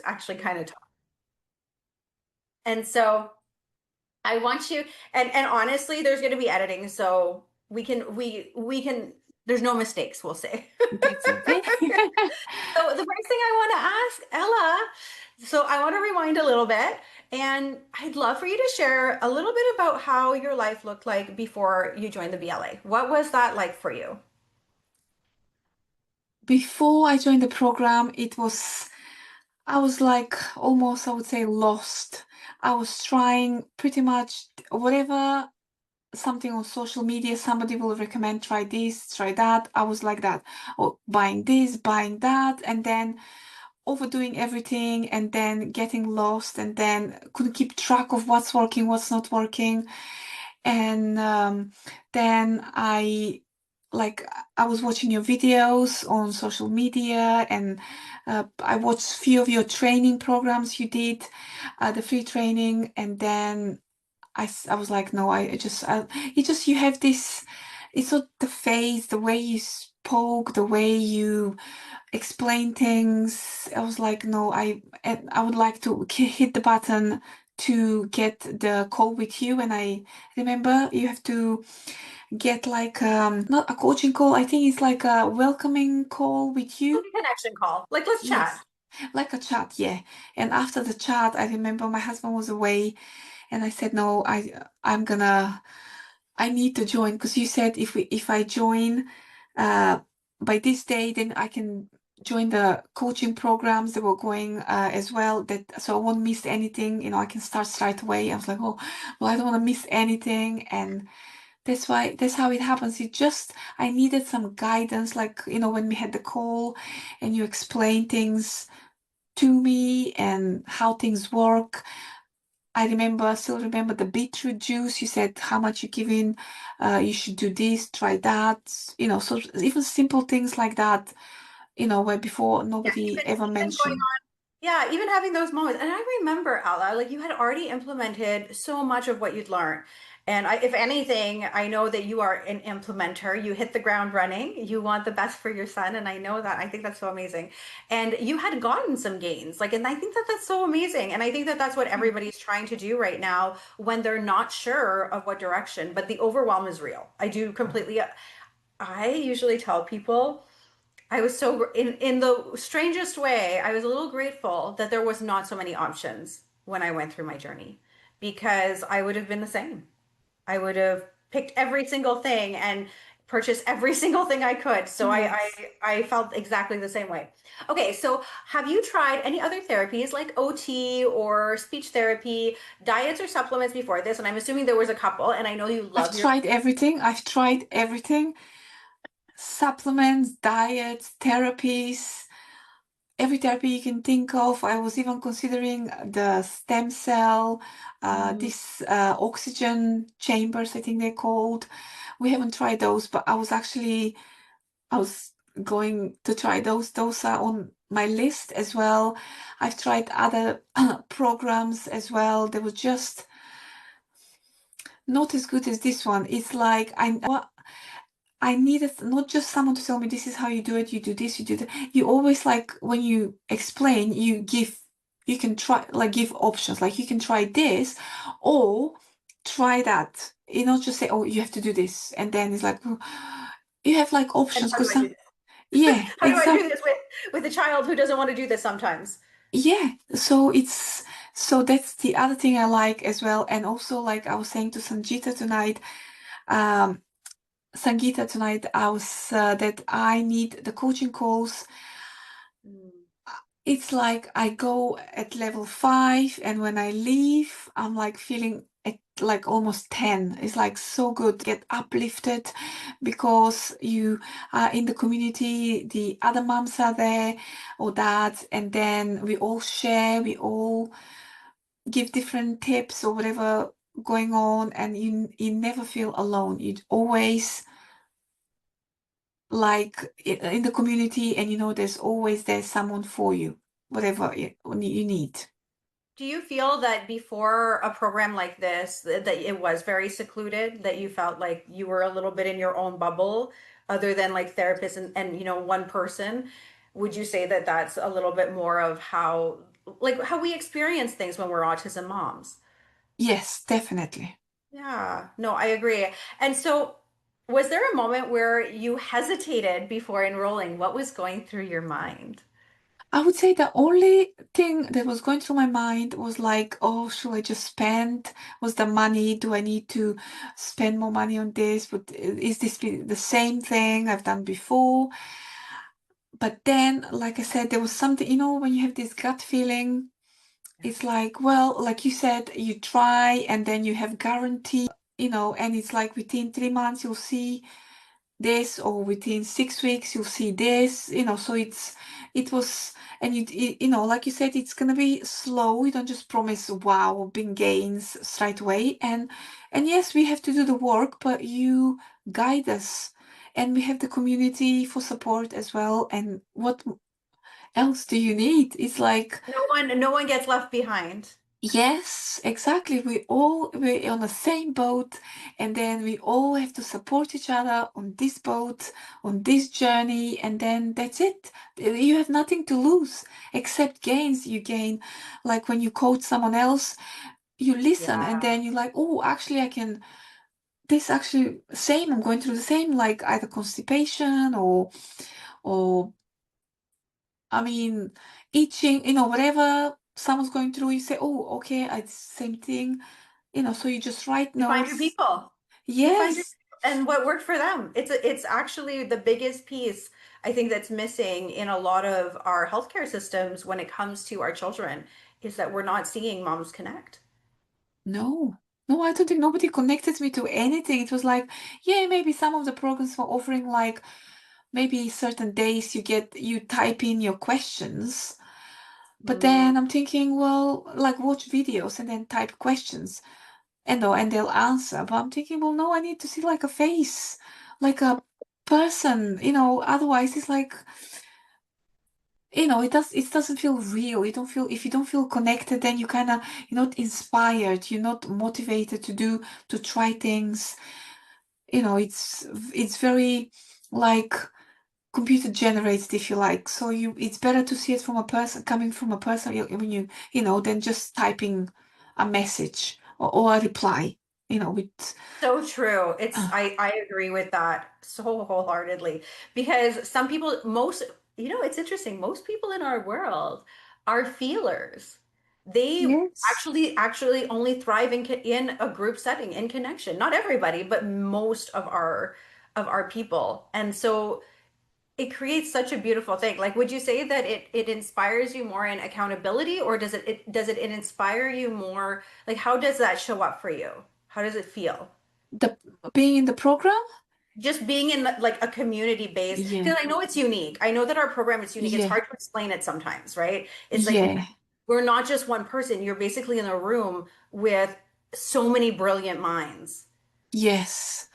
actually kind of talk. And so I want you, and honestly, there's going to be editing, so we can. There's no mistakes, we'll say. That's okay. So the first thing I want to ask Ella, so I want to rewind a little bit, and I'd love for you to share a little bit about how your life looked like before you joined the BLA. What was that like for you? Before I joined the program, I was like almost, I would say, lost. I was trying pretty much whatever something on social media, somebody will recommend, try this, try that. I was like that, or buying this, buying that, and then overdoing everything, and then getting lost, and then couldn't keep track of what's working, what's not working. And then like I was watching your videos on social media, and I watched a few of your training programs you did, the free training, and then I was like, no, you just, you have this, it's not the face, the way you spoke, the way you explain things. I was like, no, and I would like to hit the button to get the call with you. And I remember you have to get like, not a coaching call. I think it's like a welcoming call with Like you. a connection call. Like, let's chat. Yes. Like a chat, yeah. And after the chat, I remember my husband was away, and I said, no, I'm gonna, I need to join, because you said if I join uh by this day, then I can join the coaching programs that were going as well, that so I won't miss anything, I can start straight away. I was like, oh, well, I don't want to miss anything. And that's how it happens. It just, I needed some guidance, like, when we had the call and you explained things to me and how things work. Still remember the beetroot juice. You said how much you give in. You should do this, try that. So even simple things like that, where before Yeah, nobody ever even going mentioned. Yeah, even having those moments. And I remember, Ella, like you had already implemented so much of what you'd learned. And if anything, I know that you are an implementer. You hit the ground running. You want the best for your son. And I know that. I think that's so amazing. And you had gotten some gains. Like, and I think that that's so amazing. And I think that that's what Hmm. everybody's trying to do right now when they're not sure of what direction. But the overwhelm is real. I do completely. I usually tell people. I was so in the strangest way, I was a little grateful that there was not so many options when I went through my journey because I would have been the same. I would have picked every single thing and purchased every single thing I could. So I Yes. I, I felt exactly the same way. Okay, so have you tried any other therapies like OT or speech therapy, diets or supplements before this? And I'm assuming there was a couple, and I know you I've love your tried everything. I've tried everything. Supplements, diets, therapies, every therapy you can think of. I was even considering the stem cell, this oxygen chambers, I think they're called. We haven't tried those, but I was going to try those. Those are on my list as well. I've tried other programs as well. They were just not as good as this one. It's like I needed not just someone to tell me this is how you do it, you do this, you do that. You always, like, when you explain, you can try, like, give options, like you can try this or try that. You not just say, oh, you have to do this. And then it's like, oh, you have like and options how do because I do some, this? yeah, How do I do exactly. this with a child who doesn't want to do this sometimes? Yeah. So that's the other thing I like as well. And also, like I was saying to um, Sangeeta tonight, I was that I need the coaching calls. Mm. It's like I go at level 5, and when I leave, I'm like feeling at like almost 10. It's like so good, get uplifted because you are in the community, the other moms are there or dads, and then we all share, we all give different tips or whatever going on, and you never feel alone. You always like in the community, and there's someone for you, whatever you need. Do you feel that before a program like this, that it was very secluded, that you felt like you were a little bit in your own bubble, other than like therapists and one person? Would you say that that's a little bit more of how like how we experience things when we're autism moms. Yes, definitely. Yeah, no, I agree. And so, was there a moment where you hesitated before enrolling? What was going through your mind? I would say the only thing that was going through my mind was like, oh, should I just spend? Was the money? Do I need to spend more money on this? But is this the same thing I've done before? But then, like I said, there was something, when you have this gut feeling, it's like, well, like you said, you try and then you have guarantee, and it's like within 3 months you'll see this, or within 6 weeks you'll see this, so it was, and like you said, it's gonna be slow. You don't just promise wow big gains straight away, and yes, we have to do the work, but you guide us, and we have the community for support as well. And what else do you need? It's like, No one gets left behind. yes, exactly. We're on the same boat, and then we all have to support each other on this boat, on this journey, and then that's it. You have nothing to lose except gains. You gain, like when you coach someone else, you listen, and Yeah. then you're like, oh, actually, I can. This actually same. I'm going through the same, like either constipation or I mean, itching, whatever someone's going through, you say, oh, okay, it's same thing, so you just write You find your notes. people. You find your Yes. and what worked for them. It's actually the biggest piece I think that's missing in a lot of our healthcare systems when it comes to our children is that we're not seeing moms connect. No. No, I don't think nobody connected me to anything. It was like, yeah, maybe some of the programs were offering like maybe certain days you type in your questions. But Mm. then I'm thinking, well, like watch videos and then type questions. And they'll answer. But I'm thinking, well, no, I need to see like a face, like a person, otherwise it's like, it doesn't feel real. You don't feel, if you don't feel connected, then you're not inspired, you're not motivated to try things. It's very like computer generated, if you like. So it's better to see it from a person, coming from a person, when than just typing a message or a reply, with So true. It's uh, I agree with that so wholeheartedly because some people it's interesting. Most people in our world are feelers. They yes. actually only thrive in a group setting in connection. Not everybody, but most of our people. And so it creates such a beautiful thing. Like, would you say that it inspires you more in accountability, or does it inspire you more? Like, how does that show up for you? How does it feel? The being in the program. Just being in like a community base, Yeah, because I know it's unique. I know that our program is unique. It's yeah, hard to explain it sometimes, right? It's like yeah, we're not just one person. You're basically in a room with so many brilliant minds. yes.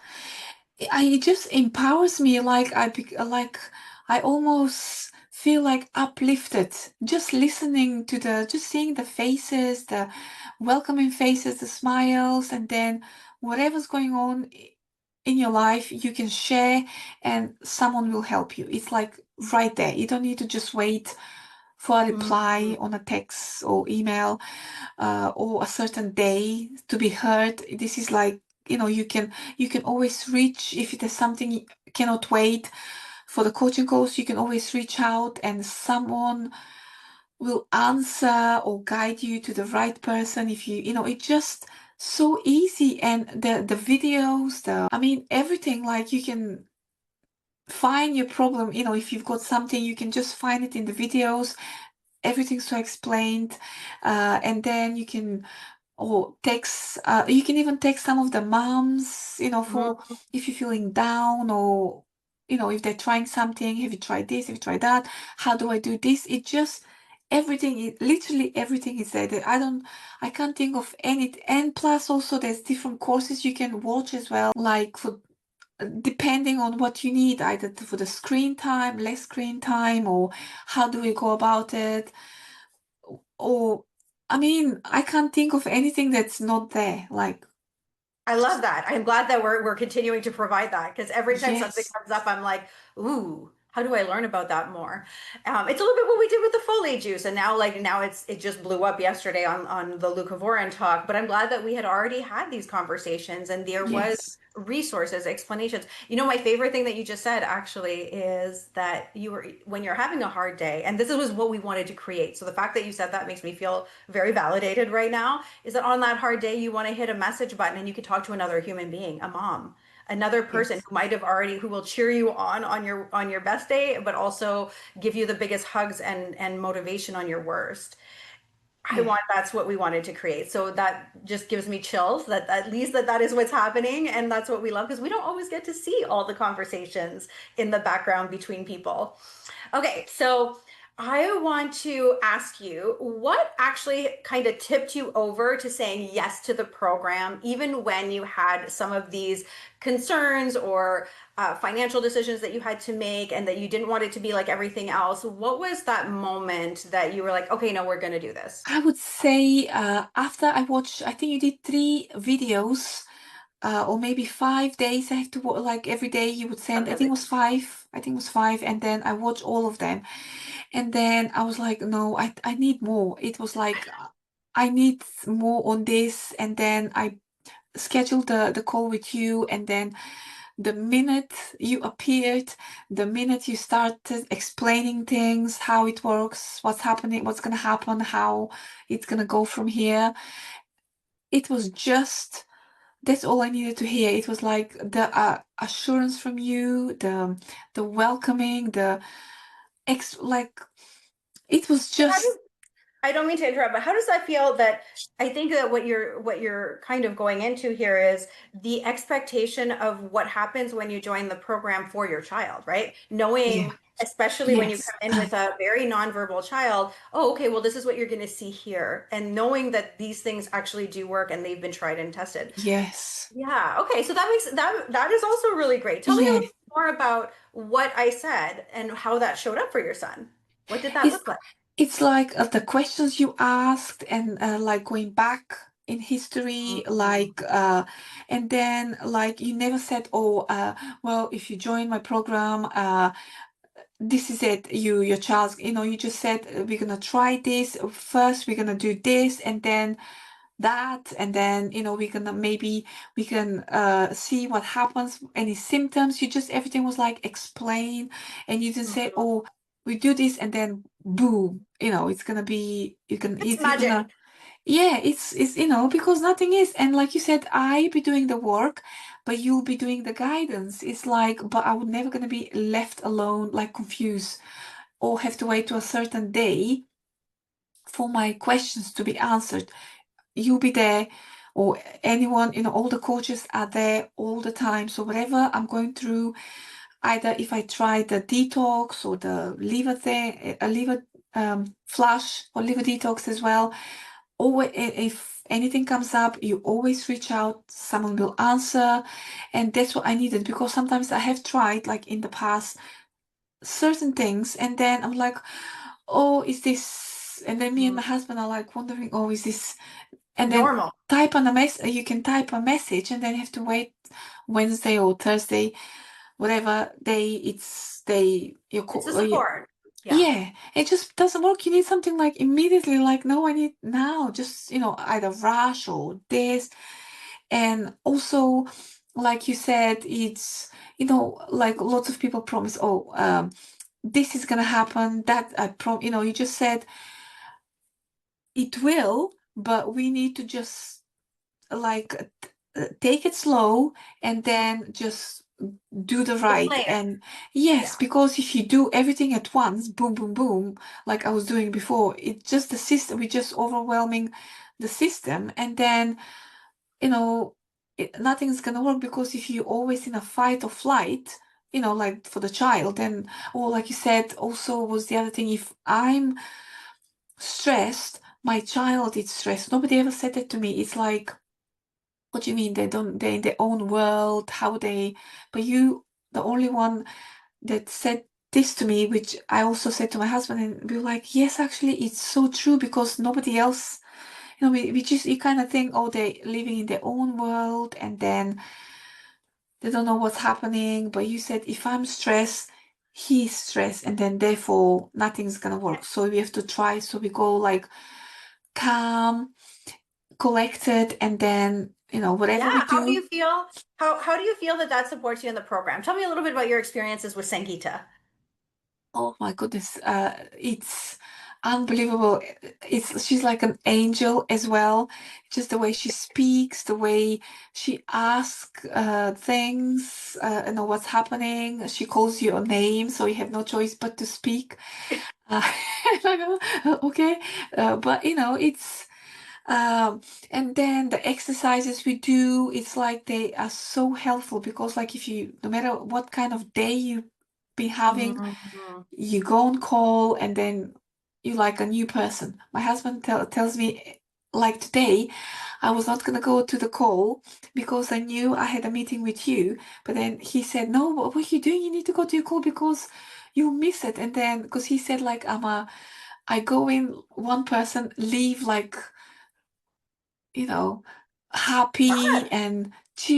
It just empowers me. Like I almost feel like uplifted just listening to just seeing the faces, the welcoming faces, the smiles, and then whatever's going on in your life, you can share, and someone will help you. It's like right there. You don't need to just wait for a reply Mhm. on a text or email, or a certain day to be heard. This is like, you can always reach if there's something you cannot wait for the coaching calls. You can always reach out, and someone will answer or guide you to the right person. If it's just so easy. And the videos, I mean, everything, like you can find your problem. If you've got something, you can just find it in the videos. Everything's so explained. And then you can even text some of the moms, for Mhm. if you're feeling down, or if they're trying something. Have you tried this? Have you tried that? How do I do this? It just literally everything is there. I can't think of any. And plus also there's different courses you can watch as well, like for depending on what you need, either for the screen time, less screen time, or how do we go about it. Or, I mean, I can't think of anything that's not there. Like, I love that. I'm glad that we're continuing to provide that because every time something yes, comes up, I'm like, ooh, how do I learn about that more? It's a little bit what we did with the folate juice, and now it just blew up yesterday on the leucovorin talk. But I'm glad that we had already had these conversations, and there was Yes, resources, explanations. You know, my favorite thing that you just said actually is that you were when you're having a hard day, and this was what we wanted to create. So the fact that you said that makes me feel very validated right now. Is that on that hard day you want to hit a message button and you can talk to another human being, a mom, another person yes, who might have already who will cheer you on your best day but also give you the biggest hugs and motivation on your worst. I yeah. want That's what we wanted to create. So that just gives me chills that at least that is what's happening, and that's what we love because we don't always get to see all the conversations in the background between people. Okay, so I want to ask you what actually kind of tipped you over to saying yes to the program, even when you had some of these concerns or financial decisions that you had to make and that you didn't want it to be like everything else. What was that moment that you were like, okay, no, we're going to do this? I would say after I watched, I think you did 3 videos, or maybe 5 days. I have to like every day you would send. I think it was five. I think it was five, and then I watched all of them, and then I was like, no, I need more. It was like I need more on this, and then I scheduled the call with you, and then the minute you appeared, the minute you started explaining things, how it works, what's happening, what's gonna happen, how it's gonna go from here, it was just that's all I needed to hear. It was like the assurance from you, the welcoming, the like it was How just I don't mean to interrupt, but how does that feel that I think that what you're kind of going into here is the expectation of what happens when you join the program for your child, right? yeah, Knowing, especially when you yes, come in with a very nonverbal child, oh, okay, well, this is what you're going to see here. And knowing that these things actually do work and they've been tried and tested. yes, Yeah, okay, so that is also really great. Tell me a yeah. little more about what I said and how that showed up for your son. What did that It's look like? it's like the questions you asked and like going back in history, like and then like you never said, oh, well, if you join my program, this is it. Your child, you just said we're gonna try this first. We're gonna do this, and then that, and then we're gonna maybe we can see what happens, any symptoms. You just everything was like explain, and you didn't say, Mhm. oh, we do this and then boom, it's gonna be It's you're gonna magic. yeah, it's because nothing is, and like you said, I be doing the work, but you'll be doing the guidance. It's like, but I would never gonna be left alone, like confused, or have to wait to a certain day for my questions to be answered. You'll be there, or anyone, all the coaches are there all the time. So whatever I'm going through, either if I try the detox or the liver thing, a liver flush or liver detox as well, or if anything comes up, you always reach out, someone will answer. And that's what I needed, because sometimes I have tried, like in the past, certain things, and then I'm like, oh, is this, and then me and Mm. my husband are like wondering, oh, is this, and then Normal. you can type a message, and then you have to wait Wednesday or Thursday, whatever day you It's the call. support. Yeah. Yeah, it just doesn't work. You need something like immediately, like, no, I need now, just, either rush or this. And also, like you said, it's, like lots of people promise, oh, this is gonna happen, that you just said it will, but we need to just like take it slow, and then just do the The right. plan. And yes, Yeah. because if you do everything at once, boom boom boom, like I was doing before, it just the system, we just overwhelming the system, and then nothing's gonna work, because if you're always in a fight or flight, like for the child, then, or like you said, also was the other thing, if I'm stressed, my child is stressed. Nobody ever said that to me. It's like, what do you mean they're in their own world, how they, but you, the only one that said this to me, which I also said to my husband, and we were like, yes, actually, it's so true, because nobody else, we just, you kind of think, oh, they're living in their own world, and then they don't know what's happening. But you said, if I'm stressed, he's stressed, and then therefore nothing's gonna work. So we have to try. So we go like calm, collected, and then Yeah. whatever we How do do. you feel? How do you feel that that supports you in the program? Tell me a little bit about your experiences with Sangeeta. Oh my goodness, it's unbelievable. She's like an angel as well. Just the way she speaks, the way she asks things, what's happening. She calls you a name, so you have no choice but to speak. Uh, I go, okay, but it's and then the exercises we do, it's like they are so helpful because like if you, no matter what kind of day you've been having, Mhm. you go on call and then you're like a new person. My husband tells me, like today, I was not going to go to the call because I knew I had a meeting with you. But then he said, no, what are you doing? You need to go to your call because you miss it. And then, because he said, like, I go in one person, leave like, you know, happy and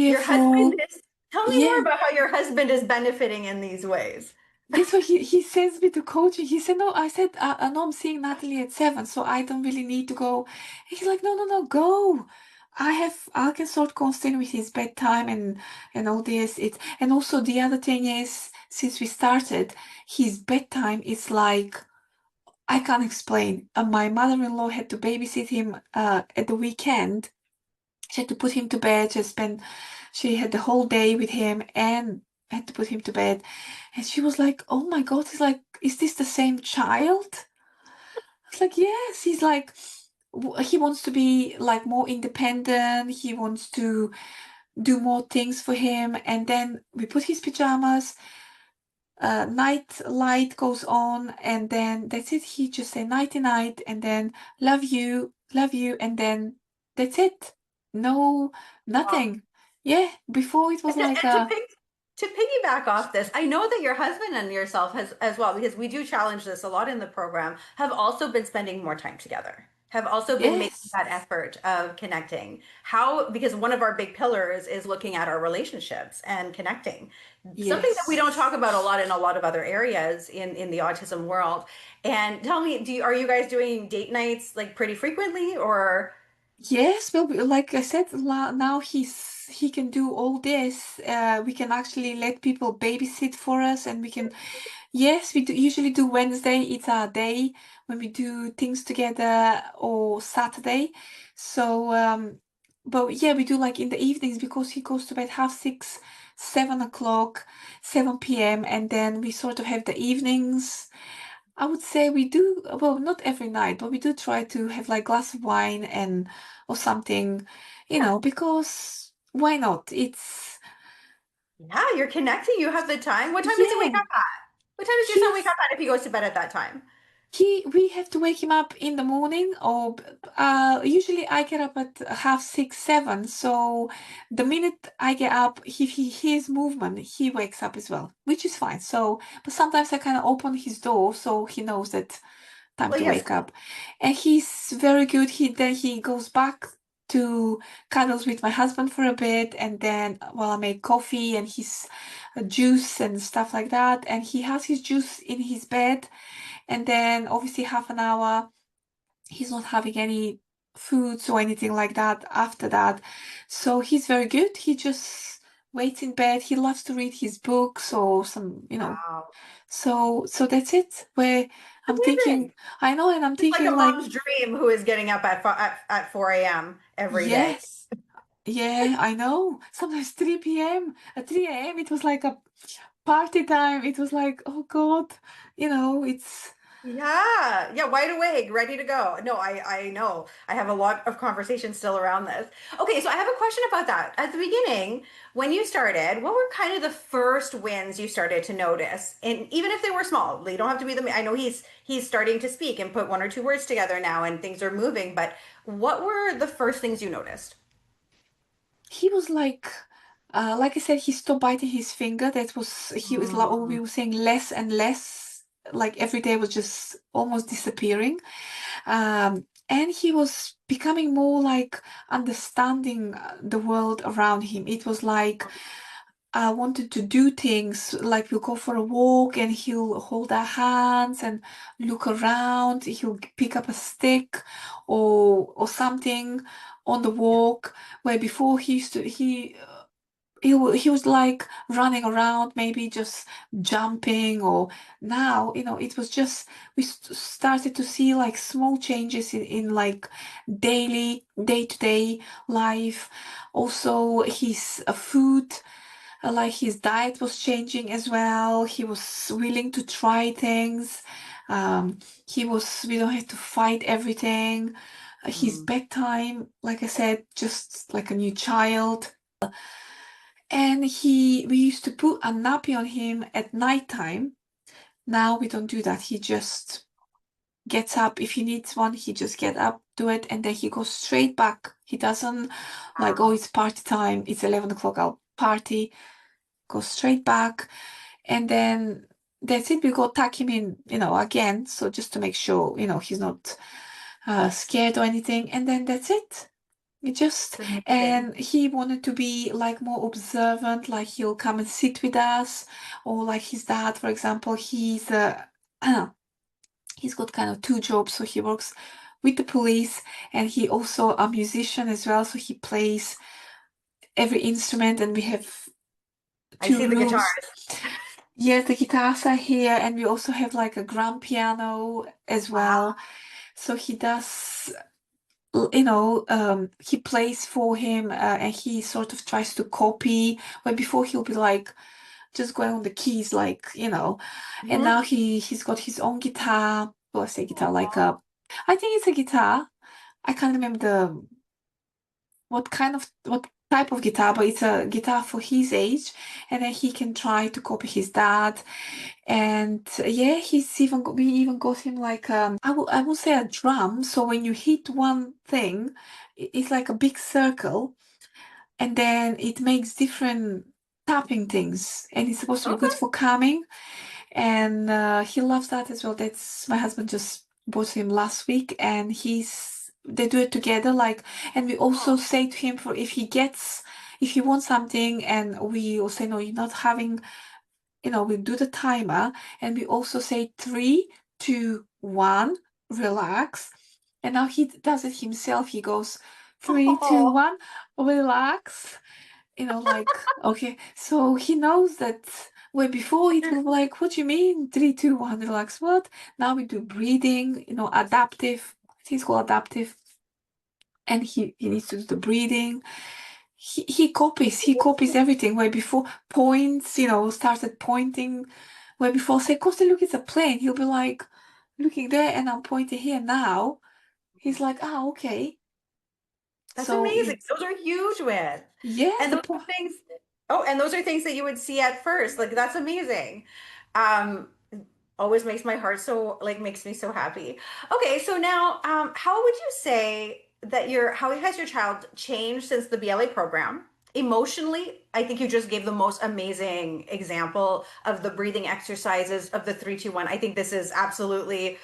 Your husband cheerful. is, tell me more Yeah. about how your husband is benefiting in these ways. That's why he sends me to coaching. He said, no, I said, no, I'm seeing Natalie at 7, so I don't really need to go. He's like, no, no, no, go. I can sort Constant with his bedtime and all this. And also the other thing is, since we started, his bedtime is like, I can't explain. My mother-in-law had to babysit him at the weekend. She had to put him to bed. She had the whole day with him and had to put him to bed. And she was like, oh my God, he's like, is this the same child? It's like, yes. He's like, he wants to be like more independent. He wants to do more things for him. And then we put his pajamas, night light goes on, and then that's it. He just say nighty night, and then love you, and then that's it. No, Wow. nothing. Yeah, before it was And to, like and to piggyback off this, I know that your husband and yourself has as well, because we do challenge this a lot in the program, have also been spending more time together, have also been making yes, that effort of connecting. How, because one of our big pillars is looking at our relationships and connecting. Something that we don't talk yes. about a lot in a lot of other areas in the autism world. And tell me, are you guys doing date nights like pretty frequently or? Yes, well, like I said, now he can do all this. We can actually let people babysit for us, and we can. Yes, we usually do Wednesday. It's our day when we do things together, or Saturday. So, but yeah, we do like in the evenings because he goes to bed 6:30, 7 o'clock, 7 p.m., and then we sort of have the evenings. I would say we do, well, not every night, but we do try to have like glass of wine and or something, because why not? It's Yeah, you're connecting. You have the time. What time does he wake yeah. up at? What time does your son wake He's up at if he goes to bed at that time? we have to wake him up in the morning, or usually I get up at 6:30, 7. So the minute I get up, if he hears movement, he wakes up as well, which is fine. So, but sometimes I kind of open his door so he knows that time Well, to yes. wake up. And he's very good. He goes back to cuddles with my husband for a bit, and then I make coffee and his juice and stuff like that. And he has his juice in his bed, and then obviously half an hour he's not having any foods or anything like that after that. So he's very good. He just waits in bed. He loves to read his books or some. Wow. So that's it. Where I'm thinking, Amazing. I know, and I'm It's like thinking a like, mom's dream who is getting up at 4 a.m. every day. yes, yeah, I know. Sometimes 3 p.m. At 3 a.m. it was like a party time. It was like, oh God, it's Yeah, yeah, wide awake, ready to go. No, I know. I have a lot of conversations still around this. Okay, so I have a question about that. At the beginning, when you started, what were kind of the first wins you started to notice? And even if they were small, they don't have to be the, I know he's starting to speak and put one or two words together now and things are moving, but what were the first things you noticed? he was like I said, he stopped biting his finger. He was like, oh, we Mm. were saying less and less. Like every day was just almost disappearing. And he was becoming more like understanding the world around him. It was like wanted to do things like we'll go for a walk and he'll hold our hands and look around. He'll pick up a stick or something on the Yeah. walk where before he was like running around, maybe just jumping, or now, it was just we started to see like small changes in like daily, day-to-day life. Also, his food, like his diet was changing as well. He was willing to try things. Um, we don't have to fight everything. His Mm. bedtime, like I said, just like a new child. And we used to put a nappy on him at nighttime. Now we don't do that. He just gets up. If he needs one, he just get up, do it, and then he goes straight back. He doesn't like, oh, Wow. it's party time. It's 11 o'clock. I'll party. Go straight back. And then that's it. We go tuck him in, again. So just to make sure, he's not scared or anything. And then that's it. It just, It's amazing. and he wanted to be like more observant, like he'll come and sit with us, or like his dad, for example, he's got kind of two jobs. So he works with the police and he also a musician as well. So he plays every instrument and we have I two see the rooms. guitars. Yes, the guitars are here, and we also have like a grand piano as Wow. well. So he does, he plays for him, and he sort of tries to copy. Where before he'll be like just going on the keys, and Hmm. now he's got his own guitar. Well, I say guitar, like Aw. I think it's a guitar. I can't remember what type of guitar, but it's a guitar for his age, and then he can try to copy his dad. And yeah, we even got him like I would say a drum. So when you hit one thing, it's like a big circle, and then it makes different tapping things, and it's supposed to be good Okay. for calming. And he loves that as well. That's my husband just bought him last week, and they do it together. Like, and we also Oh. say to him for if he wants something, and we will say no, you're not having, we do the timer, and we also say 3, 2, 1, relax. And now he does it himself. He goes 3, 2, 1, relax. Like, okay. So he knows that where before it will be like, what do you mean? 3, 2, 1, relax. What? Now we do breathing, adaptive. I think it's called adaptive. And he needs to do the breathing. He copies everything where before points, started pointing where before say, Costa, look, it's a plane. He'll be like looking there and I'm pointing here now. He's like, ah, okay. That's So amazing. Those are huge wins. yeah, And those are things, oh, and those are things that you would see at first. Like that's amazing. Um, Always makes my heart so like makes me so happy. Okay, so now how would you say that how has your child changed since the BLA program? Emotionally, I think you just gave the most amazing example of the breathing exercises of the 3, 2, 1. I think this is absolutely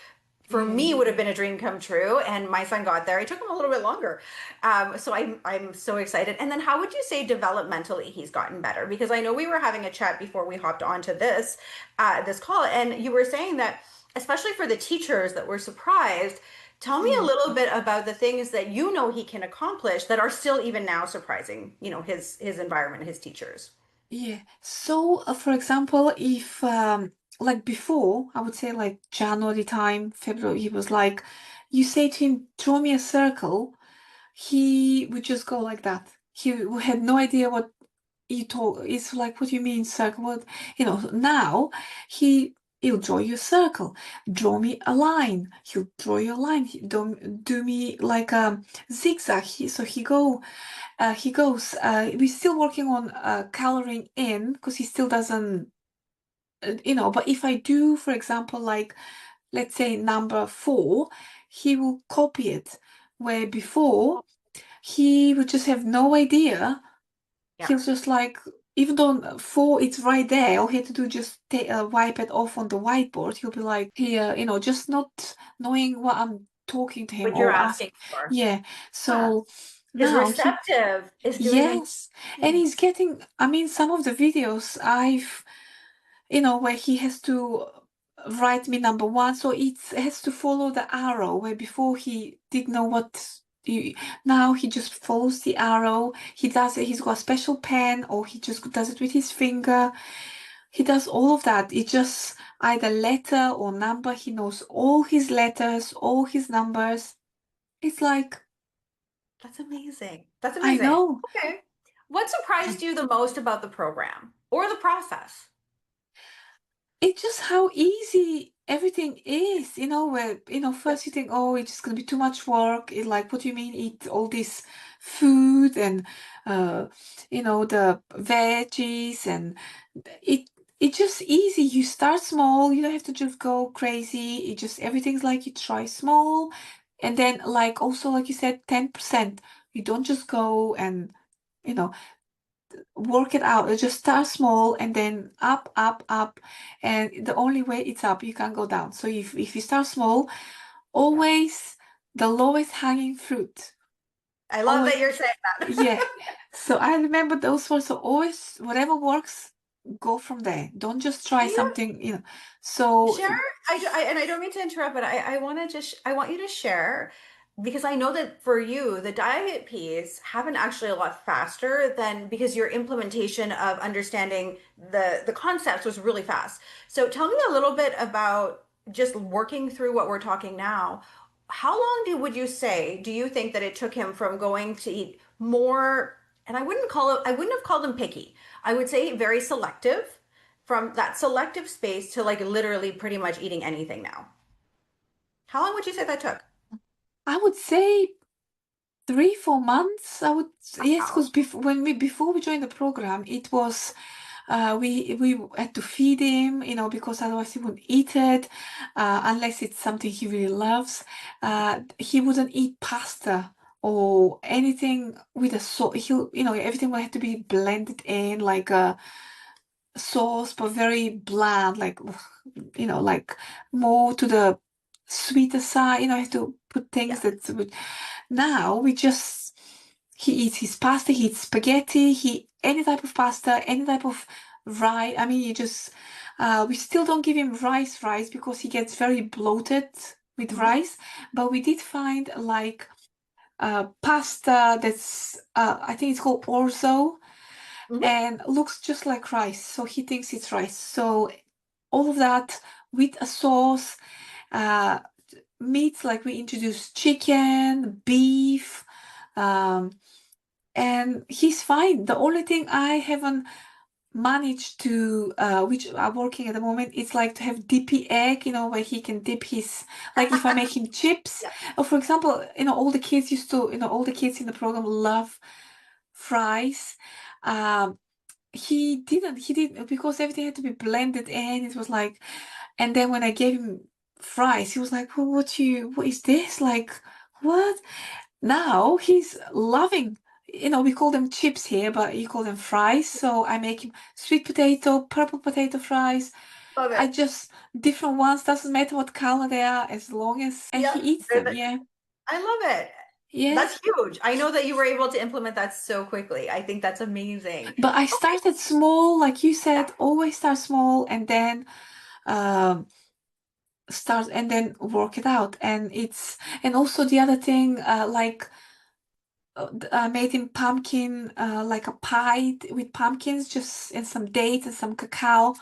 for yeah, me would have been a dream come true, and my son got there. It took him a little bit longer, so I'm so excited. And then how would you say developmentally he's gotten better? Because I know we were having a chat before we hopped onto this call, and you were saying that especially for the teachers that were surprised. Tell me a yeah. little bit about the things that you know he can accomplish that are still even now surprising. His environment, his teachers. Yeah. So, for example, if like before, I would say like January time, February, he was like, you say to him, draw me a circle, he would just go like that. He had no idea what you talk. It's like, what do you mean circle? What, now he'll draw you a circle. Draw me a line. He'll draw you a line. Do me like a zigzag. He goes, we're still working on coloring in because he still doesn't, but if I do, for example, like, let's say number 4, he will copy it. Where before, he would just have no idea. Yeah. He'll just like, even though 4 it's right there, all he had to do just wipe it off on the whiteboard. He'll be like, here, just not knowing what I'm talking to him What you're or ask. asking for. Yeah. Yeah. So. Is Now he, receptive, is doing yes, and amazing. he's getting, I mean, some of the videos where he has to write me number one, so it has to follow the arrow, where before he didn't know what. Now he just follows the arrow. He does it. He's got a special pen, or he just does it with his finger. He does all of that. It's just either letter or number. He knows all his letters, all his numbers. It's like, That's amazing. That's I amazing. know. Okay. What surprised you the most about the program or the process? It's just how easy everything is, where, Yep. first you think, oh, it's just gonna be too much work. It like, what do you mean eat all this food and uh, the veggies and it it's just easy. You start small, you don't have to just go crazy. It just everything's like you try small and then like also like you said, 10%. You don't just go and you know work it out. You just start small and then up, up, up. And the only way it's up, you can't go down. So if you start small, Yeah. always the lowest hanging fruit. I love Always, that you're saying that. yeah. So I remember those words. So always, whatever works, go from there. Don't just try Can you something. So share? And I don't mean to interrupt, but I want to just I want you to share because I know that for you the diet piece happened actually a lot faster than because your implementation of understanding the concepts was really fast. So tell me a little bit about just working through what we're talking now. How long would you say do you think that it took him from going to eat more? And I wouldn't have called him picky. I would say very selective from that selective space to like literally pretty much eating anything now. How long would you say that took? I would say 3, 4 months. I would yes, Wow. because before we joined the program, it was we had to feed him, because otherwise he wouldn't eat it, unless it's something he really loves. He wouldn't eat pasta or anything with a sauce. Everything would have to be blended in like a sauce, but very bland, like like more to the sweeter side. I have to put things Yeah. that now we just he eats his pasta, he eats spaghetti, he any type of pasta, any type of rice. I mean, he just we still don't give him rice because he gets very bloated with Hmm. rice. But we did find like pasta that's I think it's called orzo Hmm. and looks just like rice. So he thinks it's rice. So all of that with a sauce, uh, meats like we introduced chicken, beef, um, and he's fine. The only thing I haven't managed to, which I'm working at the moment, it's like to have dippy egg, where he can dip his, like if I make him chips, Yeah. or for example, all the kids used to, all the kids in the program love fries. Um, he didn't because everything had to be blended in. It was like, and then when I gave him fries, he was like, well, what is this? Like, what? Now he's loving, we call them chips here, but you call them fries. So I make him sweet potato, purple potato fries. Love I it. just different ones, doesn't matter what color they are, as long as, and he Yep. eats them. Yeah. I love it. That's Yes. huge. I know that you were able to implement that so quickly. I think that's amazing. But I Okay. started small, like you Yeah. said, always start small and then um start and then work it out. And also the other thing, like I made him pumpkin, like a pie with pumpkins, just and some dates and some cacao.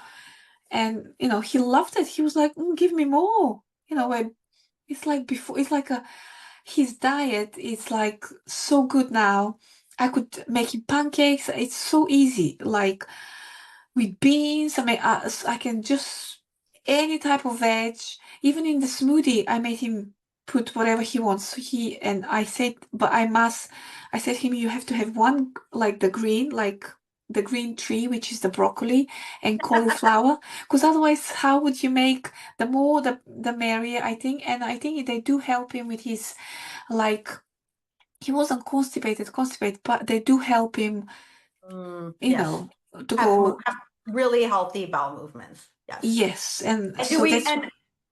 And he loved it. He was like, give me more. Where it's like before, it's like his diet is like so good now. I could make him pancakes. It's so easy. Like with beans. I mean, I can just any type of veg. Even in the smoothie, I made him put whatever he wants. So and I said, but I said to him, you have to have one like the green tree, which is the broccoli and cauliflower, because otherwise, how would you make the more the merrier? I think, and I think they do help him with his like he wasn't constipated, but they do help him, you Yes. know, to go. Have really healthy bowel movements. Yes. Yes, and And do so we that's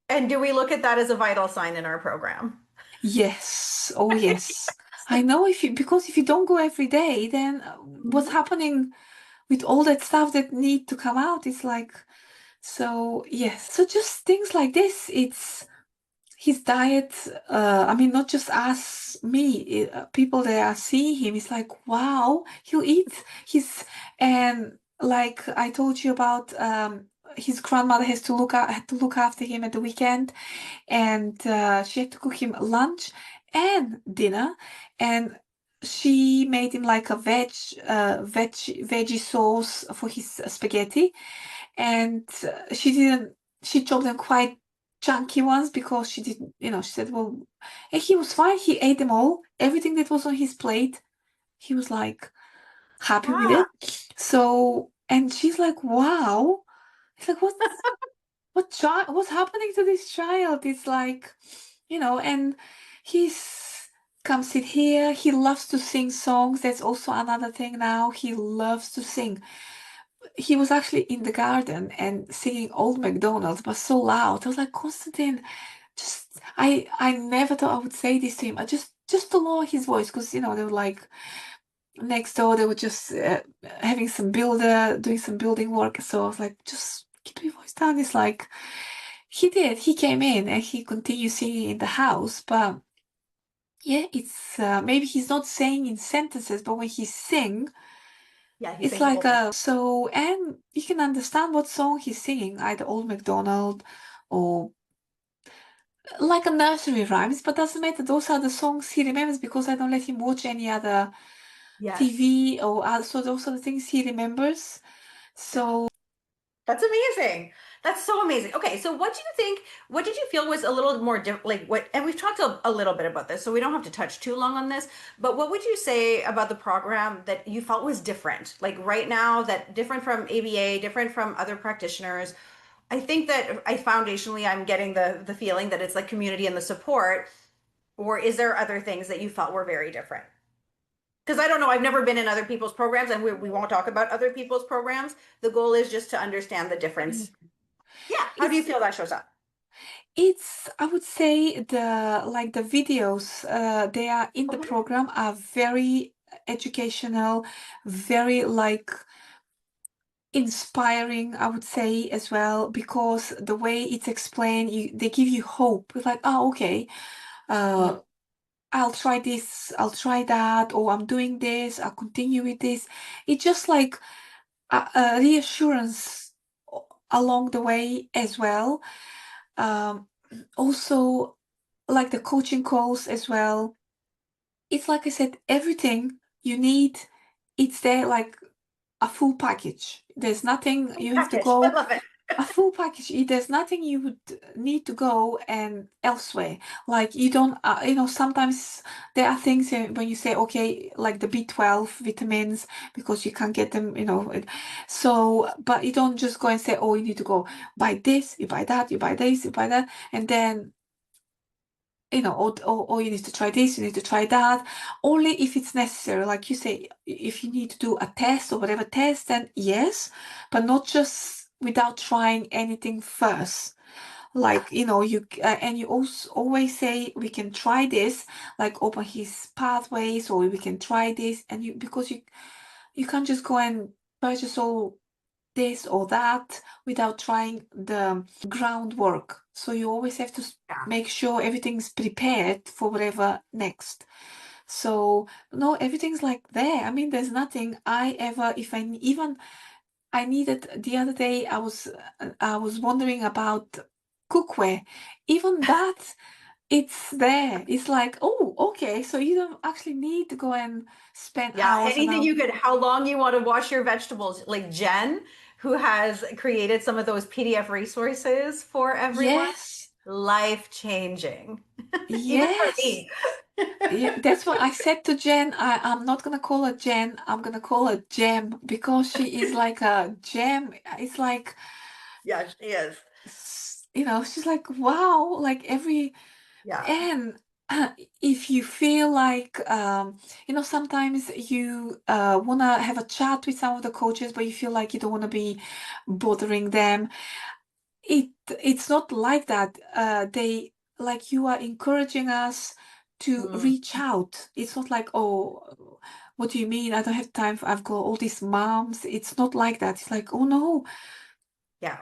and do we look at that as a vital sign in our program? yes. Oh, yes. I know because if you don't go every day, then what's Mhm. happening with all that stuff that need to come out? It's like, so yes. So just things like this. It's his diet. I mean, not just us, me, people that are seeing him. It's like, wow, he'll eat. And like I told you about, his grandmother had to look after him at the weekend, and she had to cook him lunch and dinner, and she made him like a veggie sauce for his spaghetti, and she chopped them quite chunky ones because she didn't, she said, well, and he was fine. He ate them all, everything that was on his plate. He was like happy with Ah, it. So, and she's like, wow. It's like, what's happening to this child? It's like, and he's come sit here. He loves to sing songs. That's also another thing now. He loves to sing. He was actually in the garden and singing Old MacDonald, but so loud. I was like, Constantine, I never thought I would say this to him. I just to lower his voice, because they were like next door. They were just having doing some building work. So I was like, just keep your voice down. It's like he did. He came in and he continued singing in the house, but yeah, it's maybe he's not saying in sentences, but when he sing, yeah, he it's sings like over. and you can understand what song he's singing, either Old MacDonald or like a nursery rhymes, but doesn't matter. Those are the songs he remembers because I don't let him watch any other Yes. TV or so those are the things he remembers. Yeah. So That's amazing. That's so amazing. Okay, so what do you think? What did you feel was a little more like what? And we've talked a little bit about this, so we don't have to touch too long on this. But what would you say about the program that you felt was different? Like right now, that different from ABA, different from other practitioners. I think that I foundationally, I'm getting the feeling that it's like community and the support. Or is there other things that you felt were very different? Because I don't know, I've never been in other people's programs, and we won't talk about other people's programs. The goal is just to understand the difference. Yeah. How do you it's feel that shows up? I would say the videos they are in the Okay. program are very educational, very like inspiring, I would say as well, because the way it's explained, they give you hope. It's like, oh, okay, uh, Mhm. I'll try this, I'll try that, or I'm doing this, I'll continue with this. It's just like a reassurance along the way as well. Um, Also, like the coaching calls as well. It's like I said, everything you need, it's there like a full package. There's nothing you have to Package. I go love it. a full package. There's nothing you would need to go and elsewhere. Like you don't, sometimes there are things when you say, okay, like the B12 vitamins, because you can't get them, so, but you don't just go and say, oh, you need to go buy this, you buy that, you buy this, you buy that, and then or you need to try this, you need to try that, only if it's necessary. Like you say, if you need to do a test or whatever test, then yes, but not just without trying anything first. Yeah. Like, and you also always say, we can try this, like open his pathways, or we can try this, and because you can't just go and purchase all this or that without trying the groundwork. So you always have to Yeah. make sure everything's prepared for whatever next. So no, everything's like there. I mean, there's nothing I ever, if I even I needed the other day, I was wondering about cookware. Even that, it's there. It's like, oh, okay. So you don't actually need to go and spend Yeah. hours and Anything hours. you could, how long you want to wash your vegetables. Like Jen, who has created some of those PDF resources for everyone, Yes, life changing, even for yes. me. Yeah, that's what I said to Jen. I'm not gonna call her Jen. I'm gonna call her Gem, because she is like a gem. It's like, Yeah, she is. she's like, wow, like every, Yeah. and if you feel like, sometimes you wanna have a chat with some of the coaches, but you feel like you don't wanna be bothering them. It's not like that. They, like, you are encouraging us to Mm, reach out. It's not like, oh, what do you mean? I don't have time. I've got all these moms. It's not like that. It's like, oh no. yeah.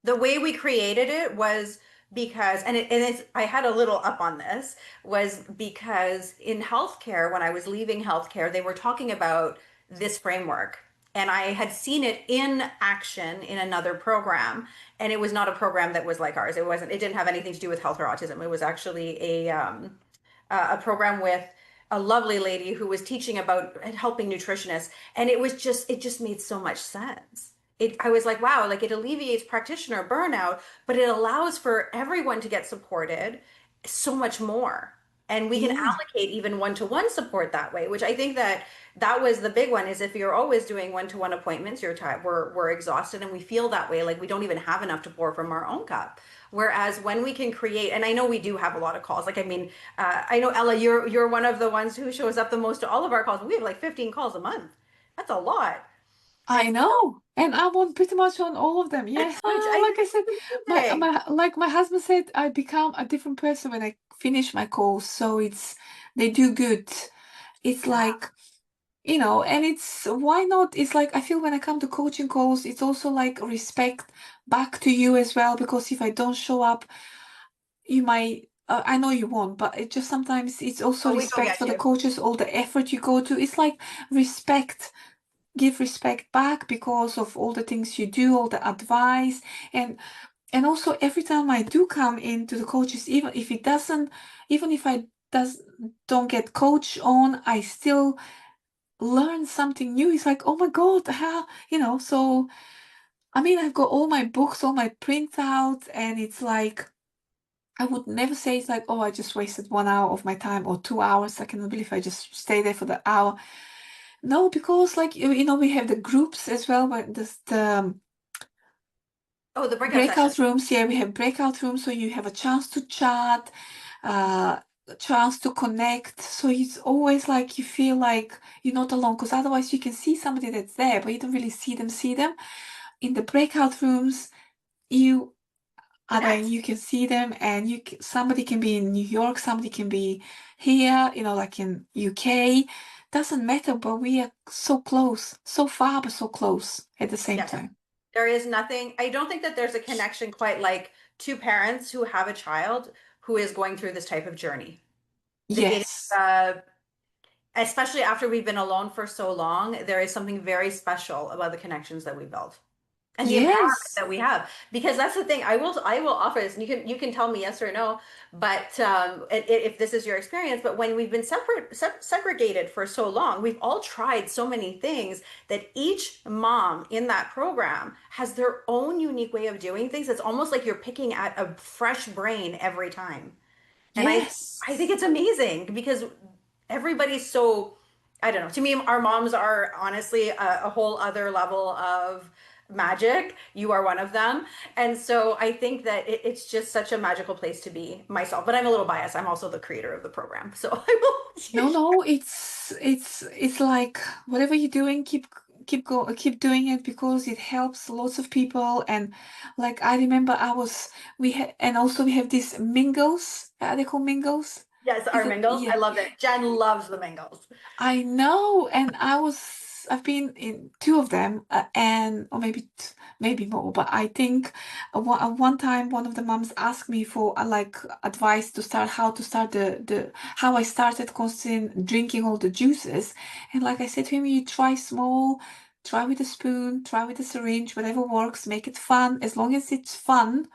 The way we created it was because, I had a little up on this, was because in healthcare, when I was leaving healthcare, they were talking about this framework. And I had seen it in action in another program. And it was not a program that was like ours. It didn't have anything to do with health or autism. It was actually a program with a lovely lady who was teaching about helping nutritionists, and it just made so much sense. I was like, wow, like it alleviates practitioner burnout, but it allows for everyone to get supported so much more. And we can Yeah. allocate even one-to-one support that way, which I think that was the big one, is if you're always doing one-to-one appointments, you're tired, we're exhausted, and we feel that way, like we don't even have enough to pour from our own cup. Whereas when we can create, and I know we do have a lot of calls. Like, I mean, I know Ella, you're one of the ones who shows up the most to all of our calls. We have like 15 calls a month. That's a lot. And I know, and I'm on pretty much on all of them. Yes, which I like I said, think is amazing. my husband said, I become a different person when I finish my calls. So they do good. It's Yeah. like, and it's why not? It's like I feel when I come to coaching calls, it's also like respect back to you as well. Because if I don't show up, you might. I know you won't, but it just sometimes it's also Oh, we go respect get for the you. coaches, all the effort you go to. It's like respect, give respect back because of all the things you do, all the advice, and also every time I do come into the coaches, even if I does don't get coach on, I still learn something new. It's like, oh my God, how, so I mean, I've got all my books, all my printouts, and it's like, I would never say it's like, oh, I just wasted 1 hour of my time or 2 hours. I cannot believe I just stay there for the hour. No, because like we have the groups as well, where there's the Oh, the breakout breakout sessions. rooms. Yeah, we have breakout rooms, so you have a chance to chat, uh, a chance to connect. So it's always like you feel like you're not alone, because otherwise you can see somebody that's there, but you don't really see them. In the breakout rooms, you Connect. you can see them, and somebody can be in New York, somebody can be here, like in UK. Doesn't matter, but we are so close, so far, but so close at the same Yes. time. There is nothing, I don't think that there's a connection quite like two parents who have a child who is going through this type of journey. It is, Yes. especially after we've been alone for so long, there is something very special about the connections that we build and the empowerment Yes. that we have. Because that's the thing, I will offer this, and you can tell me yes or no, but if this is your experience. But when we've been segregated for so long, we've all tried so many things, that each mom in that program has their own unique way of doing things. It's almost like you're picking at a fresh brain every time. And I think Yes. it's amazing because everybody's so, I don't know. To me, our moms are honestly a whole other level of magic. You are one of them. And so I think that it's just such a magical place to be myself. But I'm a little biased. I'm also the creator of the program. So I will. No, no, it's like whatever you're doing, keep doing it, because it helps lots of people. And like I remember we had, and also we have these mingles. Are they called mingles? Yes, Is our it? mingles. Yeah. I love it. Jen loves the mingles. I know, and I've been in two of them, and or maybe more, but I think one time one of the moms asked me for like advice to start how to start the how I started considering drinking all the juices, and like I said to him, you try small, try with a spoon, try with a syringe, whatever works, make it fun. As long as it's fun,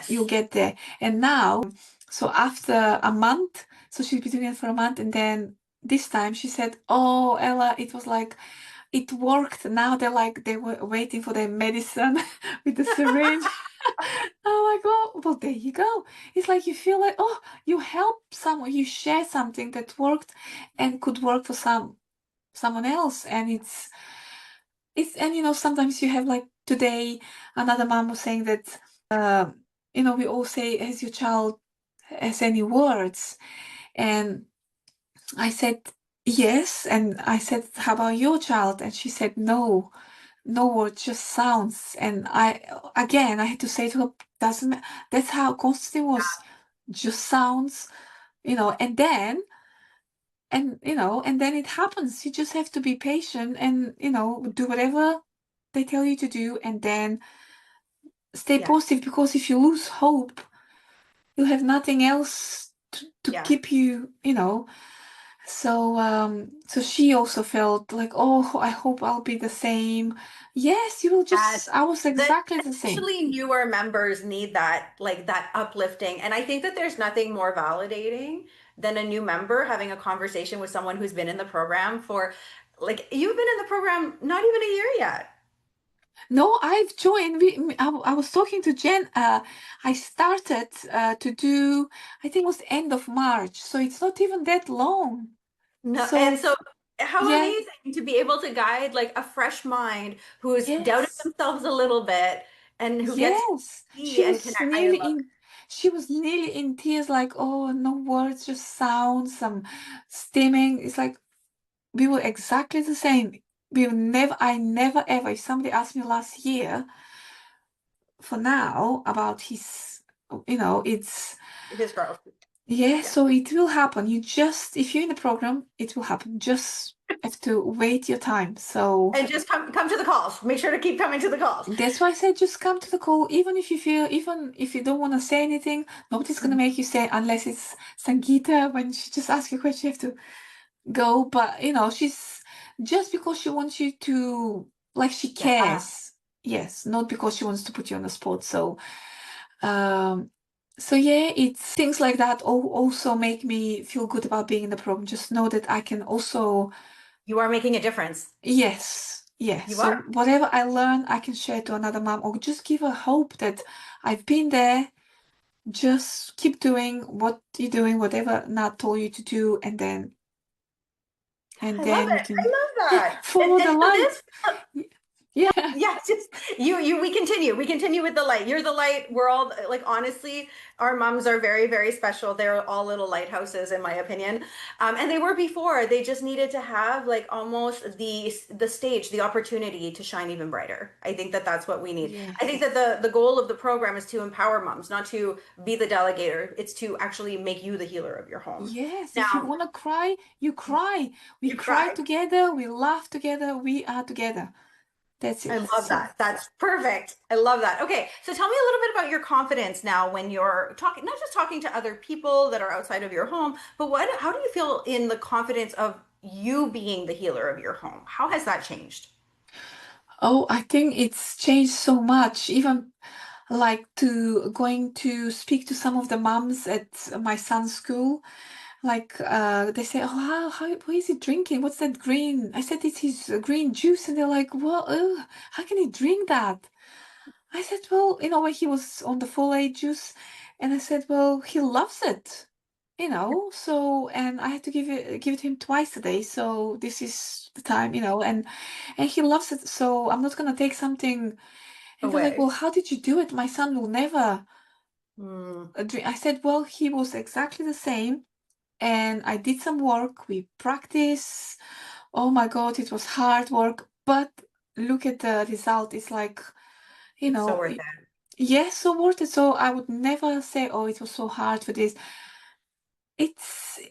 you'll Yes. get there. And now, so after a month, so she's been doing it for a month, and then this time she said, "Oh, Ella, it was like it worked." Now they were waiting for their medicine with the syringe. I'm like, oh, well, there you go. It's like you feel like, oh, you help someone, you share something that worked and could work for someone else, and and sometimes you have like today, another mom was saying that we all say, has your child has any words? And I said, yes. And I said, how about your child? And she said, no, no words, just sounds. And I had to say to her, doesn't that's how Constantine was, just sounds. and then it happens. You just have to be patient and, do whatever they tell you to do, and then stay Yeah. positive, because if you lose hope, you have nothing else to Yeah. keep you, so she also felt like, oh, I hope I'll be the same. Yes, you will Yes. just, I was That exactly the same. especially newer members need that, like that uplifting. And I think that there's nothing more validating than a new member having a conversation with someone who's been in the program for, like, you've been in the program not even a year yet. No, I've joined. I was talking to Jen. I started to do, I think it was end of March, so it's not even that long. No, and So, so how yeah, amazing to be able to guide like a fresh mind who's doubted yes, themselves a little bit and who gets to yes. see and connect. She was nearly in tears, like, oh, no words, just sounds, some stimming. It's like we were exactly the same. I never ever, if somebody asked me last year for now about it's, His growth. yeah, Yeah. so it will happen. If you're in the program, it will happen. Just have to wait your time. So And just come to the calls. Make sure to keep coming to the calls. that's why I said just come to the call, even if you don't want to say anything, nobody's gonna make you say, unless it's Sangeeta, when she just asks you a question, you have to go. But she's just because she wants you to, like, she Yeah. cares. Yes, not because she wants to put you on the spot. Um, so yeah, it's things like that also make me feel good about being in the program. Just know that I can also, You are making a difference. yes, yes. You So are. whatever I learn, I can share to another mom, or just give her hope that I've been there. Just keep doing what you're doing, whatever Nat told you to do, and then I love you it. I can, love yeah, that. follow the And so light. this Yeah. yeah, just we continue with the light. You're the light. We're all like, honestly, our moms are very, very special. They're all little lighthouses in my opinion. And they were before. They just needed to have like almost the stage, the opportunity to shine even brighter. I think that that's what we need. I think Yes. that the goal of the program is to empower moms, not to be the delegator. It's to actually make you the healer of your home. Yes, if you Now, want to cry, you cry. We you cry cry. together, we laugh together, we are together. That's I it. love So, that. That's perfect. I love that. Okay, so tell me a little bit about your confidence now when you're talking, not just talking to other people that are outside of your home, but how do you feel in the confidence of you being the healer of your home? How has that changed? oh, I think it's changed so much. Even like to going to speak to some of the moms at my son's school. Like they say, oh, what is he drinking? What's that green? I said it's his green juice, and they're like, well, ugh, how can he drink that? I said, well, when he was on the folate juice, and I said, well, he loves it, so, and I had to give it to him twice a day, so this is the time, and he loves it, so I'm not gonna take something. And they're like, well, Away. how did you do it? My son will never Mm, drink. I said, well, he was exactly the same, and I did some work. We practice. Oh my God, it was hard work, but look at the result. It's like, you it's so know, worth it. yes, so worth it. So I would never say, oh, it was so hard for this.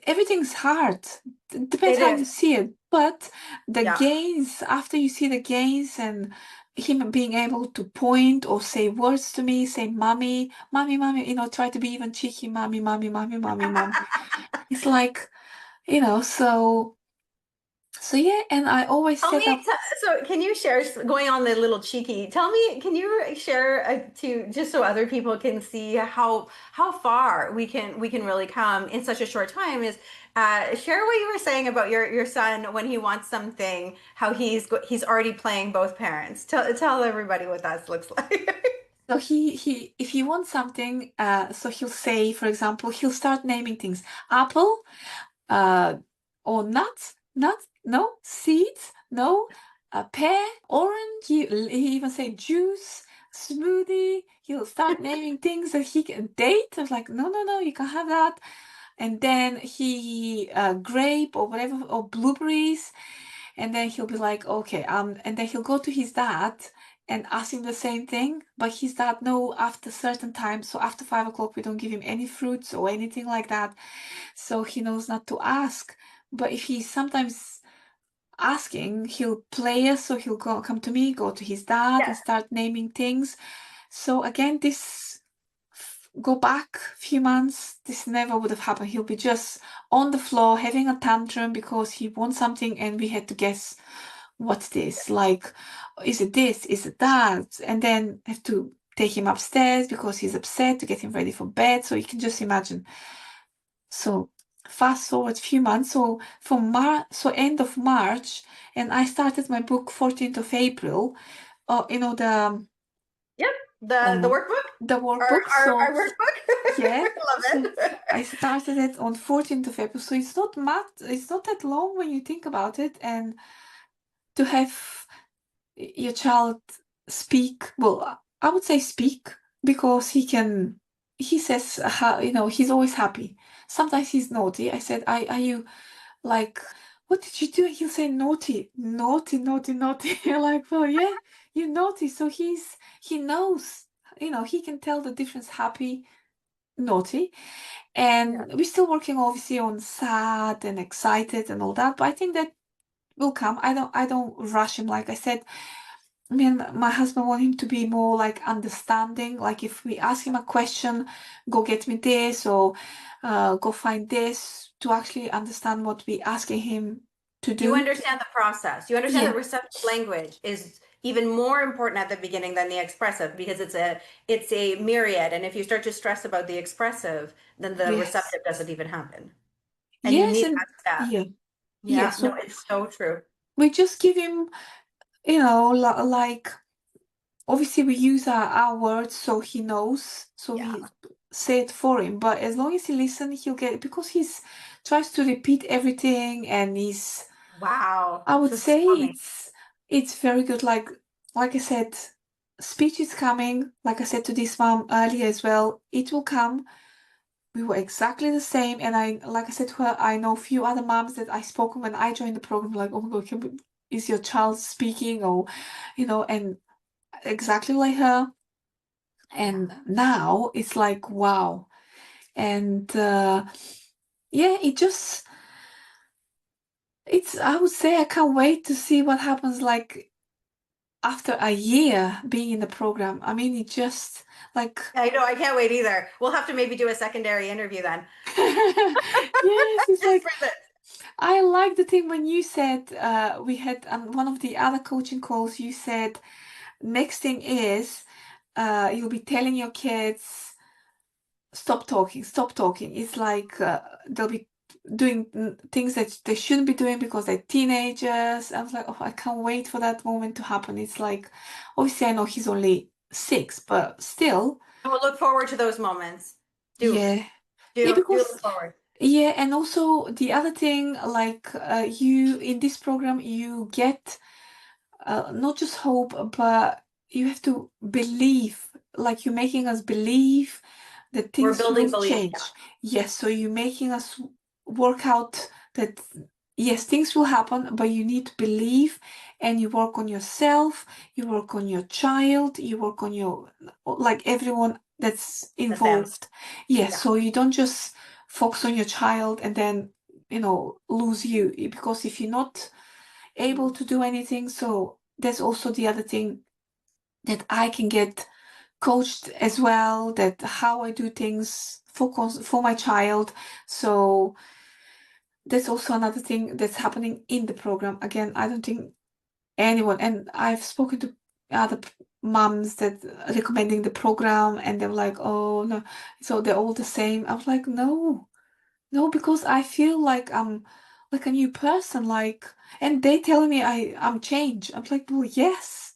Everything's hard. Depends It how you is. see it. But the Yeah. gains, after you see the gains and him being able to point or say words to me, say mommy, mommy, mommy, try to be even cheeky, mommy, mommy, mommy, mommy, mommy. It's like, so yeah, and I always Tell set me, up. so can you share, going on the little cheeky, tell me, can you share to, just so other people can see how far we can really come in such a short time, is share what you were saying about your son when he wants something, how he's already playing both parents. Tell everybody what that looks like. So if he wants something, so he'll say, for example, he'll start naming things. Apple, uh, or nuts, no, seeds, no, a pear, orange. He even say juice, smoothie. He'll start naming things that he can date. I was like, no, no, no, you can't have that. And then he grape or whatever, or blueberries. And then he'll be like, okay, and then he'll go to his dad and asking the same thing. But his dad, no, after certain time, so after 5 o'clock, we don't give him any fruits or anything like that. So he knows not to ask. But if he's sometimes asking, he'll play us, so he'll come to me, go to his dad, Yeah. and start naming things. So again, this go back a few months, this never would have happened. He'll be just on the floor having a tantrum because he wants something, and we had to guess what's this? Like, is it this? Is it that? And then have to take him upstairs because he's upset to get him ready for bed. So you can just imagine. So fast forward a few months. So from end of March, and I started my book 14th of April. The Yep. The um workbook, the our workbook. our, So our workbook. yeah. Love So it. I started it on 14th of April. So it's not that long when you think about it. And to have your child speak, well, I would say speak, because he says, he's always happy. Sometimes he's naughty. I said, are you like, what did you do? He'll say naughty, naughty, naughty, naughty. You're like, well, yeah, you're naughty. So he knows, he can tell the difference, happy, naughty. Yeah. And we're still working obviously on sad and excited and all that, but I think that will come. I don't rush him. Like I said, me and my husband want him to be more like understanding. Like if we ask him a question, go get me this, or go find this, to actually understand what we asking him to You do. understand the process. You understand Yeah. that receptive language is even more important at the beginning than the expressive because it's a myriad. And if you start to stress about the expressive, then the Yes. receptive doesn't even happen. And you Yes, need and that step. yeah. Yeah. Yeah, no, So it's so true. we just give him, like, obviously we use our words so he knows, so Yeah. we say it for him. But as long as he listens, he'll get it, because he's tries to repeat everything, and Wow. I would This is so say amazing. it's very good. Like I said, speech is coming. Like I said to this mom earlier as well, it will come. We were exactly the same, and like I said to her, I know a few other moms that I spoke when I joined the program. Like, oh my God, is your child speaking? Or, and exactly like her. Yeah. And now it's like, wow. And yeah, I would say I can't wait to see what happens, like, after a year being in the program. I mean, it just like, I know, I can't wait either. We'll have to maybe do a secondary interview then. yes, it's Just like, for this. I like the thing when you said, we had one of the other coaching calls, you said, next thing is, you'll be telling your kids, stop talking, stop talking. It's like, they'll be doing things that they shouldn't be doing because they're teenagers. I was like, oh, I can't wait for that moment to happen. It's like, obviously, I know he's only 6, but still, And we'll look forward to those moments. Do, yeah. Yeah, do because, look forward. yeah, and also the other thing, like, you in this program, you get, not just hope, but you have to believe, like you're making us believe that We're things building will belief. Yeah. change. Yes, so you're making us work out that, yes, things will happen, but you need to believe, and you work on yourself, you work on your child, you work on like everyone that's The family. involved. Yes, Yeah. so you don't just focus on your child and then, lose you, because if you're not able Mhm. to do anything. So that's also the other thing, that I can get coached as well, that how I do things for my child. So that's also another thing that's happening in the program. Again, I don't think anyone, and I've spoken to other moms that are recommending the program, and they're like, oh no, so they're all the same. I was like, no, no, because I feel like I'm like a new person, like, and they telling me I'm changed. I'm like, well, yes,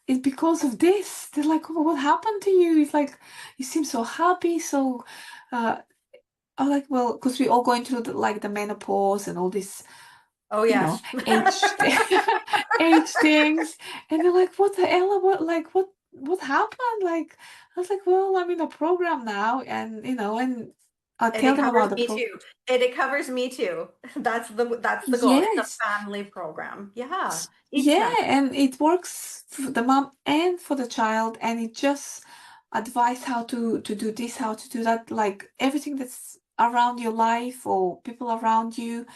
it's because of this. They're like, oh, what happened to you? It's like, you seem so happy. So, uh, I'm like, well, because we all going through the menopause and all this, Oh, yes. age, age things. And they're like, what the hell? What happened? Like, I was like, well, I'm in a program now, and And Tell it them covers about the me program. too. And it covers me too. That's the goal. It's a Yes. family program. Yeah. Each Yeah, member. and it works for the mom and for the child, and it just advise how to do this, how to do that, like everything that's around your life or people around you,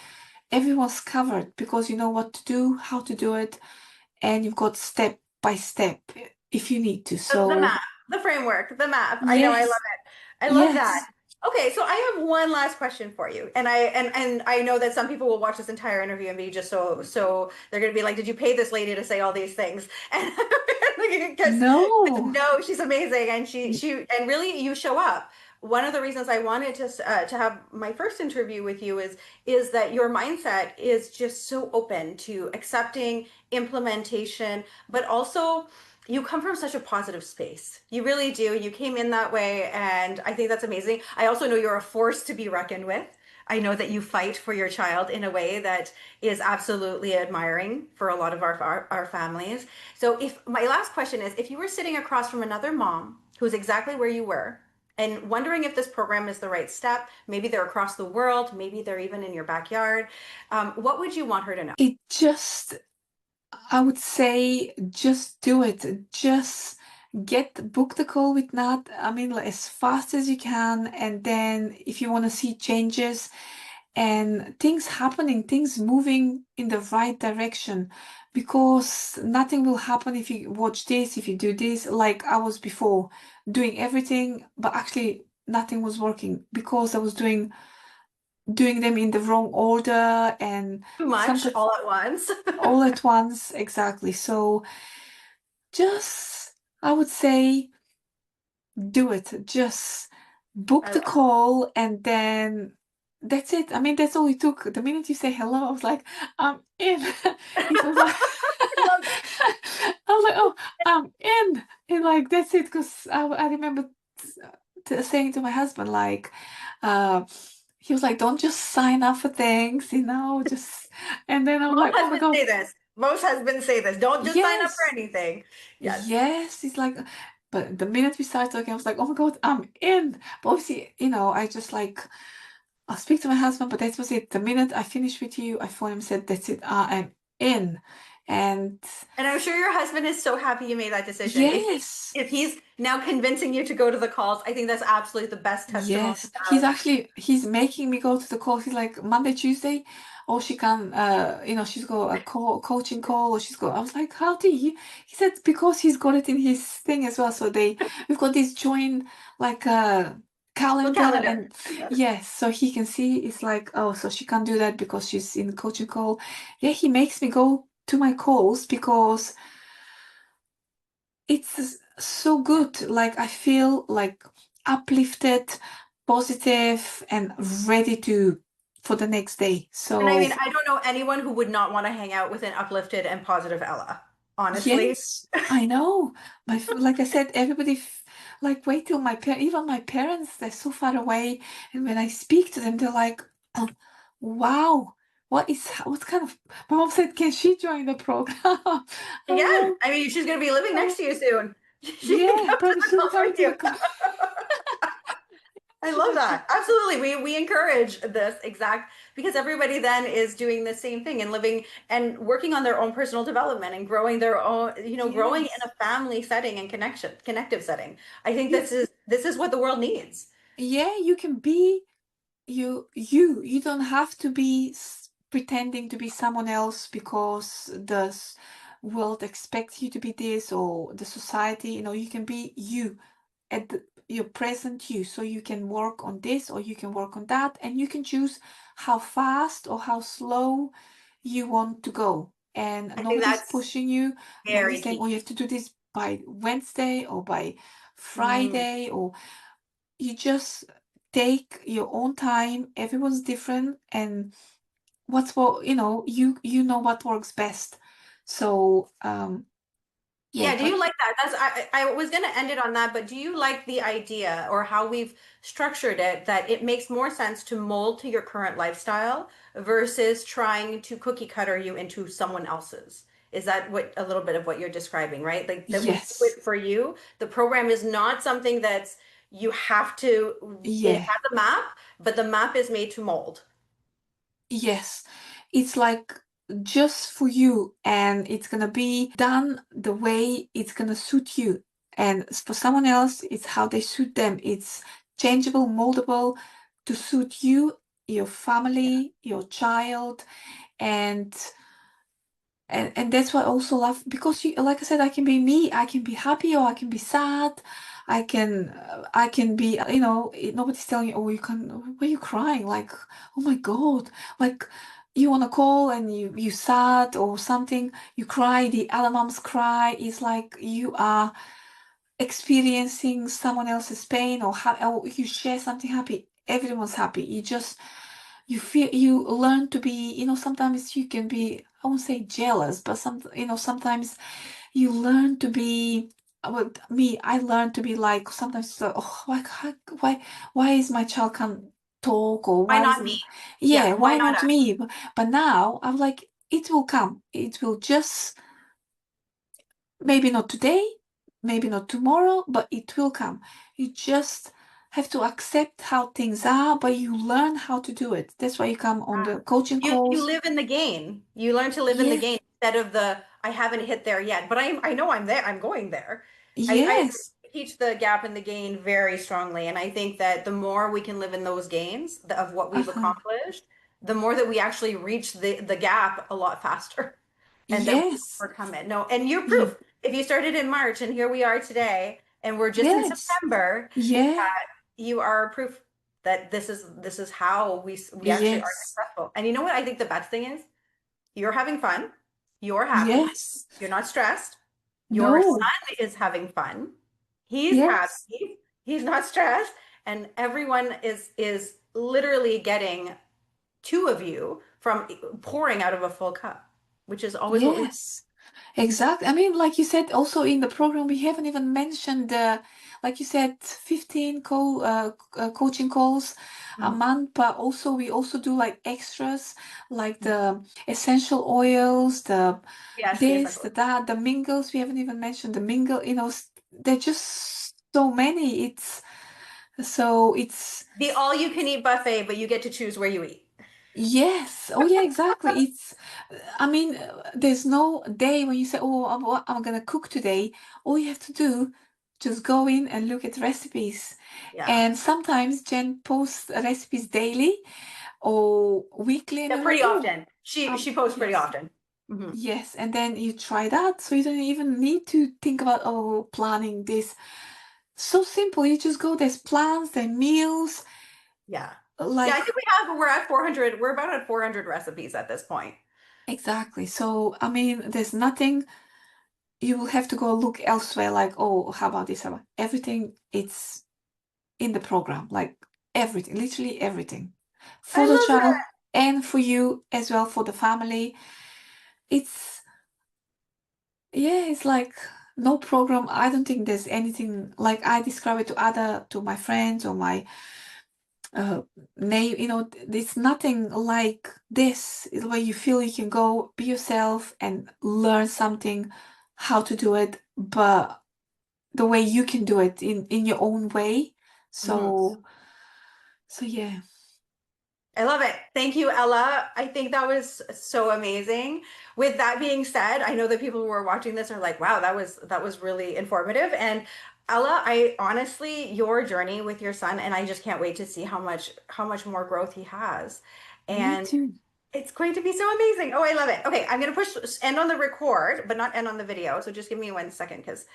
everyone's covered because you know what to do, how to do it, and you've got step by step if you need to. The So map, the framework, the map. I know, I love yes, it. I love that. yes, Okay, so I have one last question for you. And I know that some people will watch this entire interview and be just so they're gonna be like, did you pay this lady to say all these things? And because no, no, she's amazing and she and really you show up. One of the reasons I wanted to have my first interview with you is that your mindset is just so open to accepting implementation, but also you come from such a positive space. You really do. You came in that way, and I think that's amazing. I also know you're a force to be reckoned with. I know that you fight for your child in a way that is absolutely admiring for a lot of our families. So, if my last question is, if you were sitting across from another mom who's exactly where you were, and wondering if this program is the right step, maybe they're across the world, maybe they're even in your backyard, what would you want her to know? it just, I would say just do it. Just book the call with Nat. I mean, like, as fast as you can. And then if you want to see changes and things happening, things moving in the right direction, because nothing will happen if you watch this, if you do this, like I was before, doing everything, but actually nothing was working because I was doing them in the wrong order and Too much sometimes all at once. all at once. Exactly. So just, I would say, do it. Just book I the love call and then that's it. I mean, that's all it took. The minute you say hello, I was like, I'm in. It was like, I love that. I was like, oh, I'm in. And like, that's it. Because I remember saying to my husband, like, uh, he was like, don't just sign up for things, just, and then I was Most like, oh my husbands God, say this. Most husbands say this. Don't just sign up for yes. anything. Yes. Yes, it's like, but the minute we started talking, I was like, oh my God, I'm in. But obviously, I just like, I'll speak to my husband, but that was it. The minute I finished with you, I phoned him and said, that's it, I'm in. And And I'm sure your husband is so happy you made that decision. yes, If he's now convincing you to go to the calls, I think that's absolutely the best testimony yes, he's making me go to the call. He's like Monday, Tuesday, or she can, she's got a coaching call, or she's got. I was like, how do you? He said because he's got it in his thing as well. So we've got this joint like the calendar, calendar. and Yes. yes, so he can see. It's like, oh, so she can't do that because she's in the coaching call. Yeah, he makes me go to my calls because it's so good. Like I feel like uplifted, positive, and ready to for the next day. And I So mean, I don't know anyone who would not want to hang out with an uplifted and positive Ella, honestly. yes, I know. Like I said, everybody like wait till even my parents, they're so far away, and when I speak to them, they're like, oh, "Wow, what kind of?" My mom said, "Can she join the program?" I was Again, like, I mean, she's going to be living next "Oh, to you soon. She can yeah, come to probably the she'll be calls coming with to you. the call." I She love was like, that. Absolutely. We encourage this exact because everybody then is doing the same thing and living and working on their own personal development and growing their own, growing in "Yes." a family setting and connective setting. I think You this is what the world needs. Yeah, you can be you don't have to be pretending to be someone else because the world expects you to be this or the society, you can be you at your present you, so you can work on this or you can work on that, and you can choose how fast or how slow you want to go, and I think nobody's that's pushing you, very nobody's saying, key. oh, you have to do this by Wednesday or by Mm. Friday, or you just take your own time. Everyone's different, and you know what works best. So yeah, Yeah, do you but like that? I was going to end it on that, but do you like the idea or how we've structured it that it makes more sense to mold to your current lifestyle versus trying to cookie cutter you into someone else's? Is that what a little bit of what you're describing, right? Like that we do yes, it for you. The program is not something that's you have to, it Yeah. has a map, but the map is made to mold. Yes, it's like just for you, and it's gonna be done the way it's gonna suit you. And for someone else, it's how they suit them. It's changeable, moldable to suit you, your family, your child, and and that's what I also love because you, like I said, I can be me. I can be happy or I can be sad. I can be, nobody's telling you, oh, you can, why are you crying? Like, oh my God, like you want to call and you sad or something, you cry, the other moms cry. It's like you are experiencing someone else's pain or you share something happy. Everyone's happy. You feel you learn to be, sometimes you can be, I won't say jealous, but sometimes you learn to be, well, me, I learned to be like, sometimes like, oh, why is my child can't talk, or Why why not isn't, me? Yeah, yeah, why why not not us? me? But now I'm like, it will come. It will just, maybe not today, maybe not tomorrow, but it will come. You just have to accept how things are, but you learn how to do it. That's why you come on the coaching You calls. live in the game. You learn to live in the Yeah, game instead of the I haven't hit there yet, but I know I'm there. I'm going there. I yes, teach the gap and the gain very strongly, and I think that the more we can live in those gains of what we've uh-huh. accomplished, the more that we actually reach the gap a lot faster, and that we Yes, overcome it. No, and you're yeah, proof. If you started in March and here we are today, and we're just in yes, September, yeah, you are proof that this is how we actually are yes, successful. And you know what I think the best thing is? You're having fun. You're happy. yes, You're not stressed. Your no, son is having fun. He's yes, happy. He's not stressed. And everyone is literally getting two of you from pouring out of a full cup, which is always what we yes. Exactly. I mean, like you said, also in the program, we haven't even mentioned the, like you said, 15 coaching calls a Mhm. month, but also we also do like extras, like the essential oils, the Yes, the this, essential. the that, the mingles. We haven't even mentioned the mingle, they're just so many. It's The all you can eat buffet, but you get to choose where you eat. yes. Oh, yeah, exactly. I mean, there's no day when you say, "Oh, I'm gonna cook today." All you have to do, just go in and look at recipes. Yeah. And sometimes Jen posts recipes daily or weekly, and Yeah, you're like, pretty "Oh, often. She posts pretty yes, often. Hmm. yes." And then you try that, so you don't even need to think about, oh, planning this. So simple. You just go. There's plans, there's meals, Yeah. Yeah, I like. think we're at 400. We're about at 400 recipes at this point. Exactly. So, I mean, there's nothing you will have to go look elsewhere, like, oh, how about this? How about everything? It's in the program, like everything, literally everything I for the love child that. and for you as well, for the family. It's, yeah, it's like no program. I don't think there's anything like I describe it to my friends or my name, it's nothing like this. It's where you feel you can go be yourself and learn something, how to do it, but the way you can do it in your own way. Hmm. So yeah, I love it. Thank you, Ella. I think that was so amazing. With that being said, I know that people who are watching this are like, wow, that was really informative. And Ella, I honestly, your journey with your son, and I just can't wait to see how much more growth he has. me And too. it's going to be so amazing. Oh, I love it. Okay, I'm gonna push end on the record, but not end on the video. So just give me 1 second because